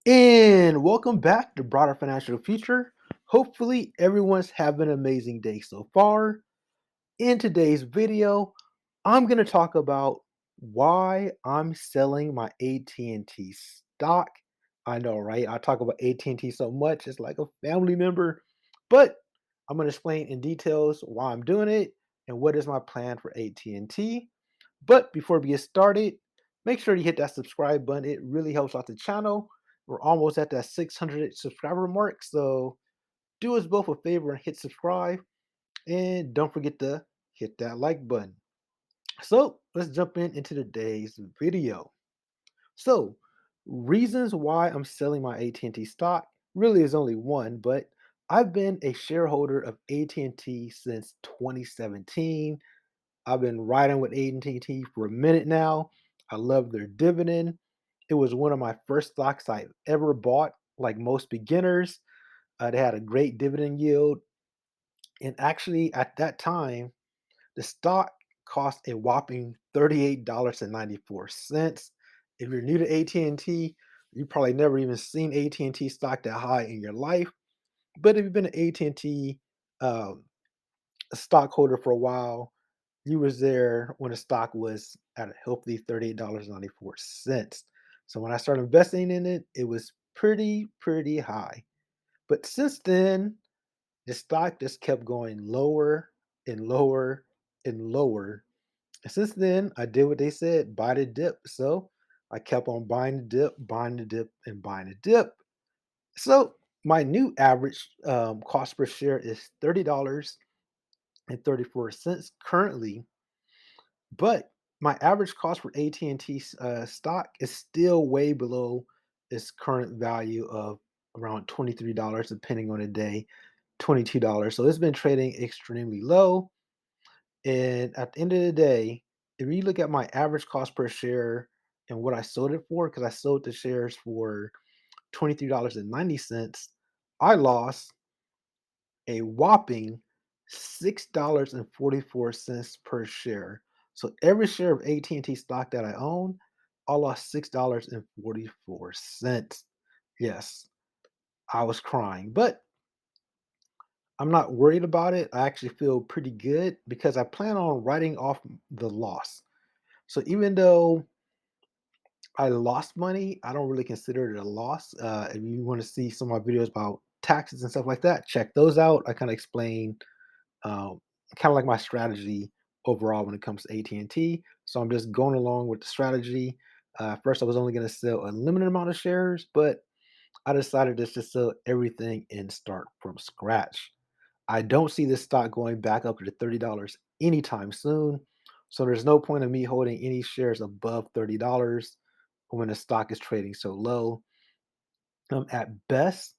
And welcome back to Broader Financial Future. Hopefully, everyone's having an amazing day so far. In today's video, I'm going to talk about why I'm selling my AT&T stock. I know, right? I talk about AT&T so much, it's like a family member, but I'm going to explain in details why I'm doing it and what is my plan for AT&T. But before we get started, make sure you hit that subscribe button. It really helps out the channel. We're almost at that 600 subscriber mark, so do us both a favor and hit subscribe. And don't forget to hit that like button. So let's jump into today's video. So, reasons why I'm selling my AT&T stock really is only one, but I've been a shareholder of AT&T since 2017. I've been riding with AT&T for a minute now. I love their dividend. It was one of my first stocks I ever bought, like most beginners. They had a great dividend yield. And actually, at that time, the stock cost a whopping $38.94. If you're new to AT&T, you probably never even seen AT&T stock that high in your life. But if you've been an AT&T um, stockholder for a while, you was there when the stock was at a healthy $38.94. So when I started investing in it, it was pretty high. But since then, the stock just kept going lower and lower and lower. And since then, I did what they said, buy the dip. So I kept on buying the dip, buying the dip, and buying the dip. So my new average cost per share is $30.34 currently, but my average cost for AT&T stock is still way below its current value of around $23, depending on the day, $22. So it's been trading extremely low. And at the end of the day, if you look at my average cost per share and what I sold it for, because I sold the shares for $23.90, I lost a whopping $6.44 per share. So every share of AT&T stock that I own, I lost $6.44. Yes, I was crying, but I'm not worried about it. I actually feel pretty good because I plan on writing off the loss. So even though I lost money, I don't really consider it a loss. If you want to see some of my videos about taxes and stuff like that, check those out. I kind of explain um, kind of like my strategy overall when it comes to AT&T. So I'm just going along with the strategy. First, I was only going to sell a limited amount of shares, but I decided just to sell everything and start from scratch. I don't see this stock going back up to the $30 anytime soon. So there's no point in me holding any shares above $30 when the stock is trading so low. At best,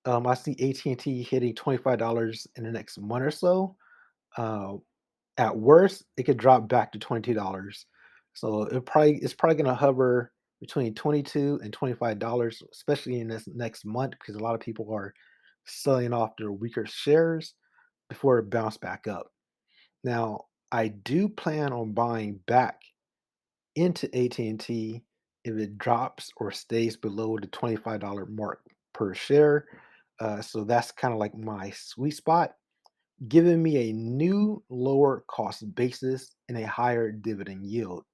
I see AT&T hitting $25 in the next month or so. Uh, at worst, it could drop back to $22. So it's probably gonna hover between 22 and $25, especially in this next month, because a lot of people are selling off their weaker shares before it bounce back up. Now, I do plan on buying back into AT&T if it drops or stays below the $25 mark per share. So that's kind of like my sweet spot, giving me a new lower cost basis and a higher dividend yield.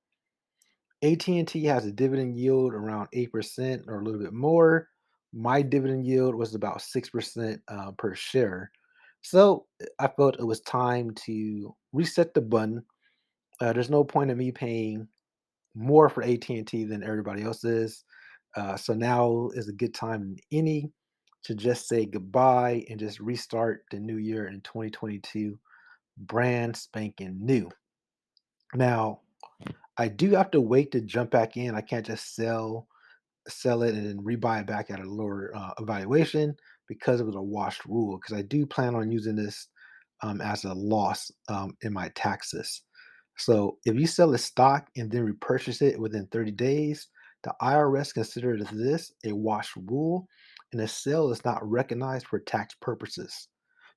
AT&T has a dividend yield around 8% or a little bit more. My dividend yield was about 6% per share. So I felt it was time to reset the button. There's no point in me paying more for AT&T than everybody else is. So now is a good time than any to just say goodbye and just restart the new year in 2022 brand spanking new. Now, I do have to wait to jump back in. I can't just sell it and then rebuy it back at a lower evaluation because it was a washed rule. Because I do plan on using this as a loss in my taxes. So if you sell a stock and then repurchase it within 30 days, the IRS considers this a wash rule, and the sale is not recognized for tax purposes.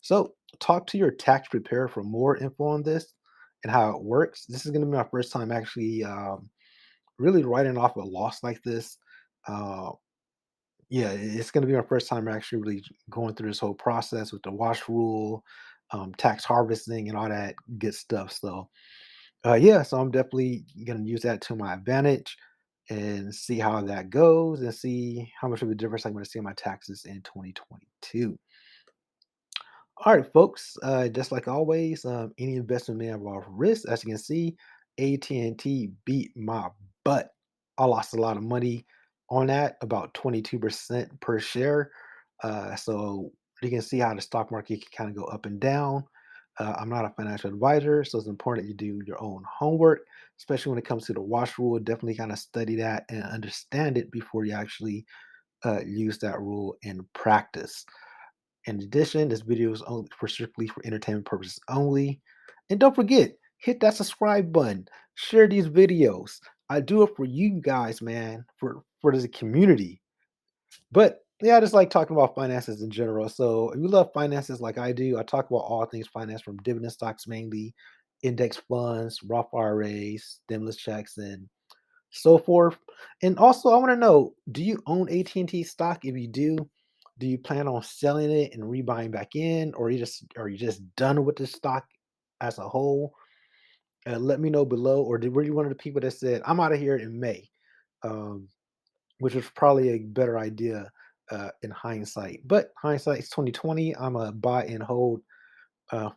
So talk to your tax preparer for more info on this and how it works. This is going to be my first time actually really writing off a loss like this. Uh, Yeah, it's gonna be my first time actually really going through this whole process with the wash rule, tax harvesting, and all that good stuff. So, yeah, so I'm definitely gonna use that to my advantage and see how that goes and see how much of a difference I'm gonna see in my taxes in 2022. All right, folks. Just like always, any investment may involve risk. As you can see, AT&T beat my butt. I lost a lot of money on that, about 22% per share. So you can see how the stock market can kind of go up and down. I'm not a financial advisor, so it's important that you do your own homework, especially when it comes to the wash rule. Definitely kind of study that and understand it before you actually use that rule in practice. In addition, this video is only for strictly for entertainment purposes only. And don't forget, hit that subscribe button. Share these videos. I do it for you guys, man, for the community. But yeah, I just like talking about finances in general. So if you love finances like I do, I talk about all things finance from dividend stocks mainly, index funds, Roth IRAs, stimulus checks, and so forth. And also, I want to know, do you own AT&T stock? If you do you plan on selling it and rebuying back in, or are you just done with the stock as a whole? Let me know below. Or were you one of the people that said, I'm out of here in May, um, which was probably a better idea in hindsight. But hindsight is 2020. I'm a buy and hold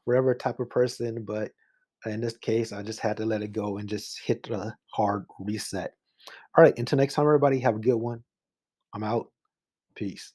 forever type of person. But in this case, I just had to let it go and just hit the hard reset. All right, until next time, everybody, have a good one. I'm out. Peace.